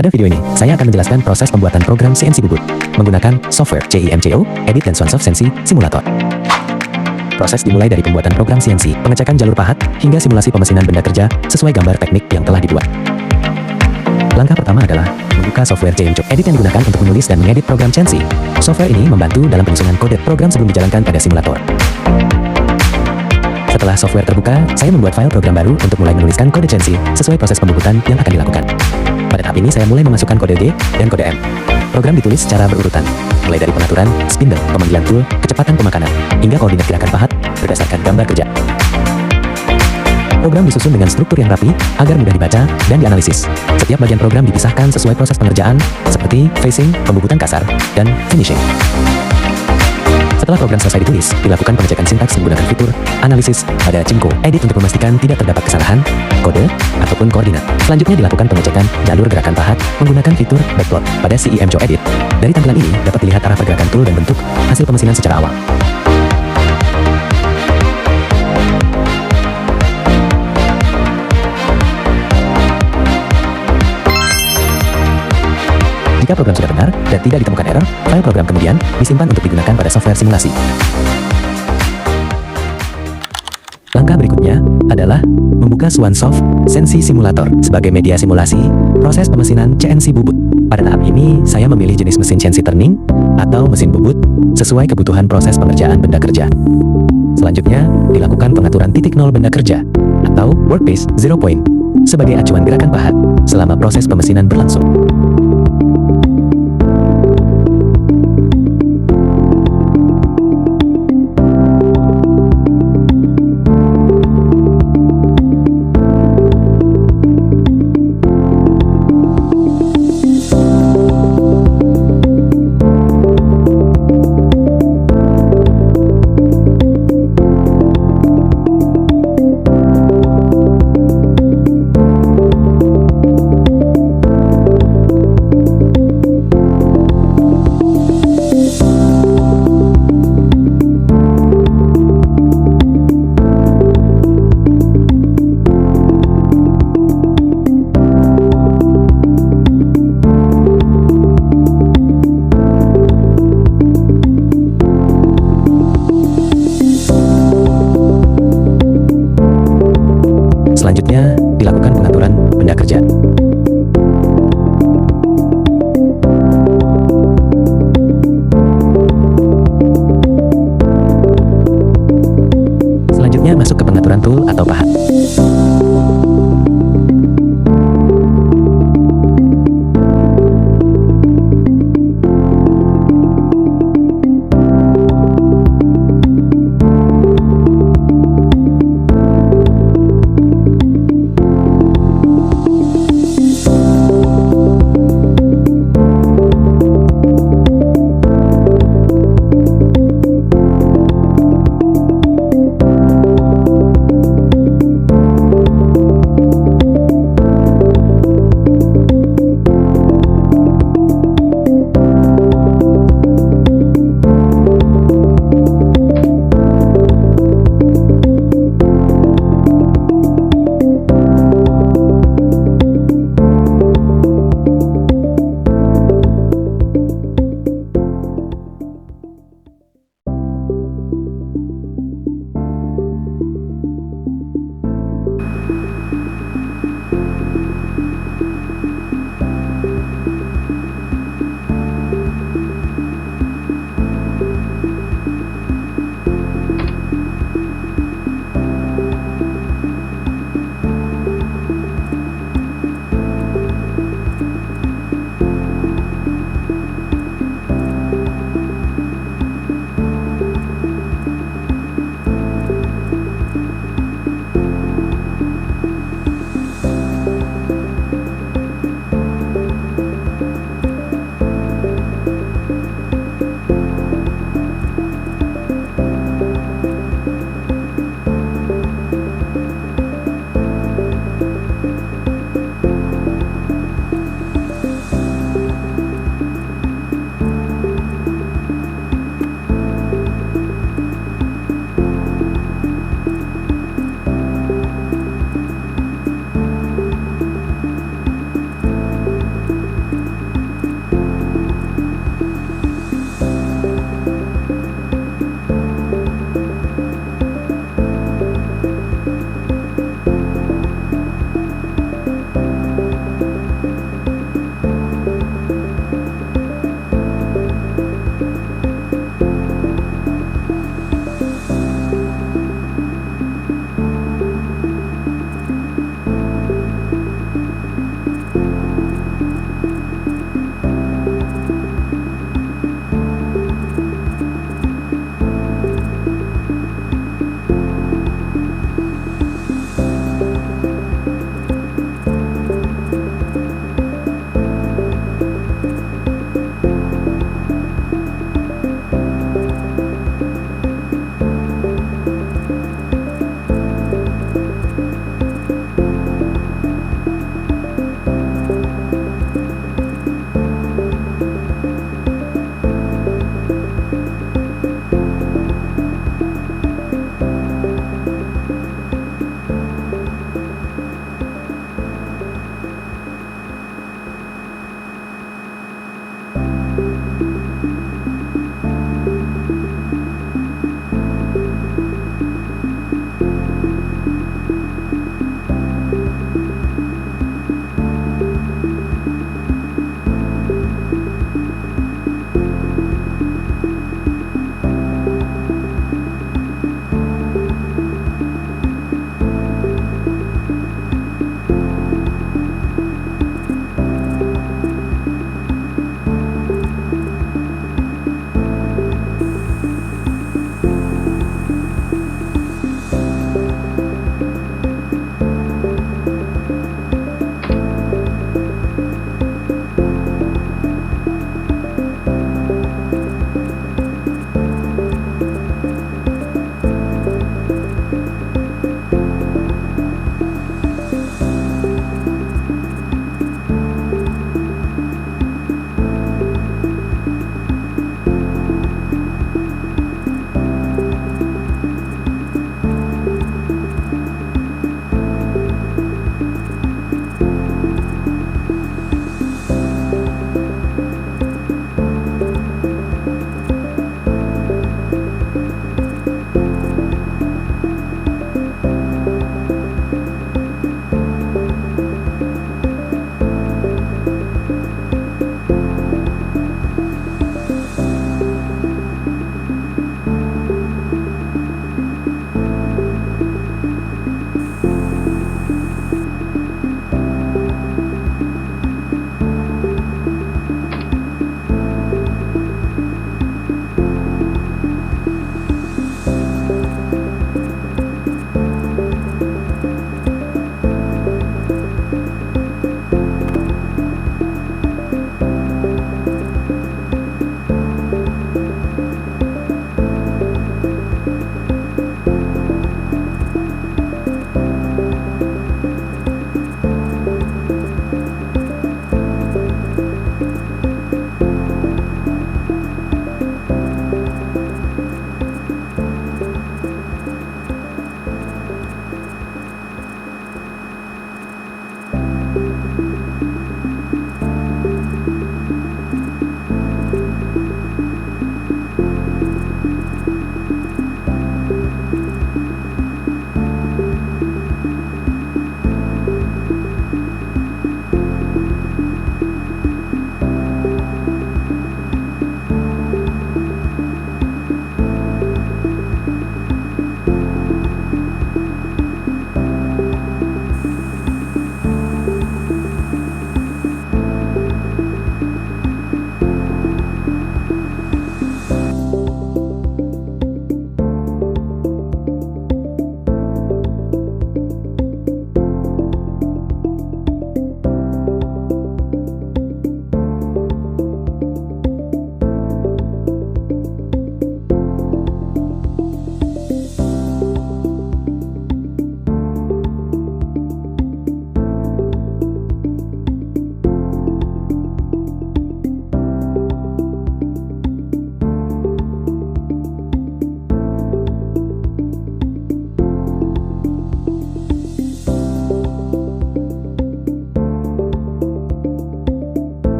Pada video ini, saya akan menjelaskan proses pembuatan program CNC Bubut menggunakan software CIMCO, Edit dan Swansoft CNC Simulator. Proses dimulai dari pembuatan program CNC, pengecekan jalur pahat, hingga simulasi pemesinan benda kerja sesuai gambar teknik yang telah dibuat. Langkah pertama adalah membuka software CIMCO. Edit yang digunakan untuk menulis dan mengedit program CNC. Software ini membantu dalam penyusunan kode program sebelum dijalankan pada simulator. Setelah software terbuka, saya membuat file program baru untuk mulai menuliskan kode CNC sesuai proses pembubutan yang akan dilakukan. Pada tahap ini saya mulai memasukkan kode G dan kode M. Program ditulis secara berurutan, mulai dari pengaturan, spindle, pemanggilan tool, kecepatan pemakanan, hingga koordinat gerakan pahat berdasarkan gambar kerja. Program disusun dengan struktur yang rapi agar mudah dibaca dan dianalisis. Setiap bagian program dipisahkan sesuai proses pengerjaan seperti facing, pembubutan kasar, dan finishing. Setelah program selesai ditulis, dilakukan pengecekan sintaks menggunakan fitur analisis pada CIMCO Edit untuk memastikan tidak terdapat kesalahan, kode, ataupun koordinat. Selanjutnya dilakukan pengecekan jalur gerakan pahat menggunakan fitur backplot pada CIMCO Edit. Dari tampilan ini dapat dilihat arah pergerakan tool dan bentuk hasil pemesinan secara awal. Jika program sudah benar dan tidak ditemukan error, file program kemudian disimpan untuk digunakan pada software simulasi. Langkah berikutnya adalah membuka Swansoft CNC Simulator sebagai media simulasi proses pemesinan CNC bubut. Pada tahap ini, saya memilih jenis mesin CNC turning atau mesin bubut sesuai kebutuhan proses pengerjaan benda kerja. Selanjutnya, dilakukan pengaturan titik nol benda kerja atau workpiece 0 point sebagai acuan gerakan pahat selama proses pemesinan berlangsung. Selanjutnya, dilakukan pengaturan benda kerja. Selanjutnya, masuk ke pengaturan tool atau pahat.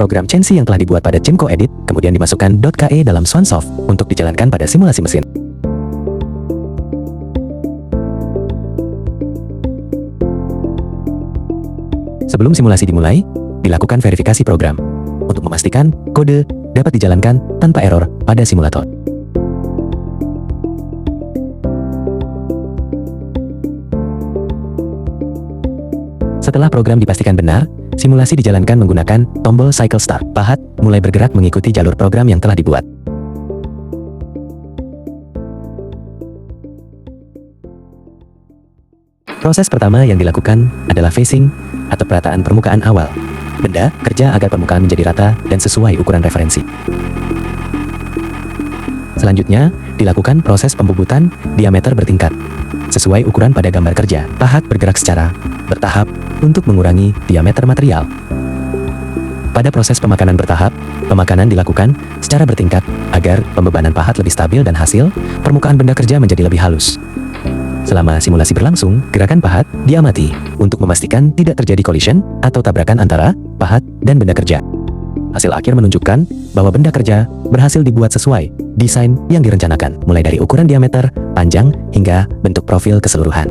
program CNC yang telah dibuat pada ChemCoEdit, kemudian dimasukkan .ke dalam Swansoft untuk dijalankan pada simulasi mesin. Sebelum simulasi dimulai, dilakukan verifikasi program untuk memastikan kode dapat dijalankan tanpa error pada simulator. Setelah program dipastikan benar, simulasi dijalankan menggunakan tombol Cycle Start. Pahat mulai bergerak mengikuti jalur program yang telah dibuat. Proses pertama yang dilakukan adalah phasing atau perataan permukaan awal. Benda kerja agar permukaan menjadi rata dan sesuai ukuran referensi. Selanjutnya, dilakukan proses pembubutan diameter bertingkat. Sesuai ukuran pada gambar kerja, pahat bergerak secara bertahap untuk mengurangi diameter material. Pada proses pemakanan bertahap, pemakanan dilakukan secara bertingkat agar pembebanan pahat lebih stabil dan hasil permukaan benda kerja menjadi lebih halus. Selama simulasi berlangsung, gerakan pahat diamati untuk memastikan tidak terjadi collision atau tabrakan antara pahat dan benda kerja. Hasil akhir menunjukkan bahwa benda kerja berhasil dibuat sesuai desain yang direncanakan, mulai dari ukuran diameter, panjang, hingga bentuk profil keseluruhan.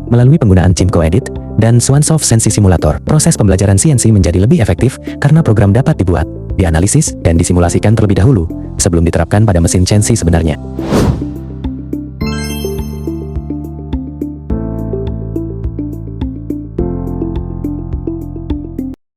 Melalui penggunaan ChemCoEdit dan Swansoft CNC Simulator, proses pembelajaran CNC menjadi lebih efektif karena program dapat dibuat, dianalisis, dan disimulasikan terlebih dahulu sebelum diterapkan pada mesin CNC sebenarnya.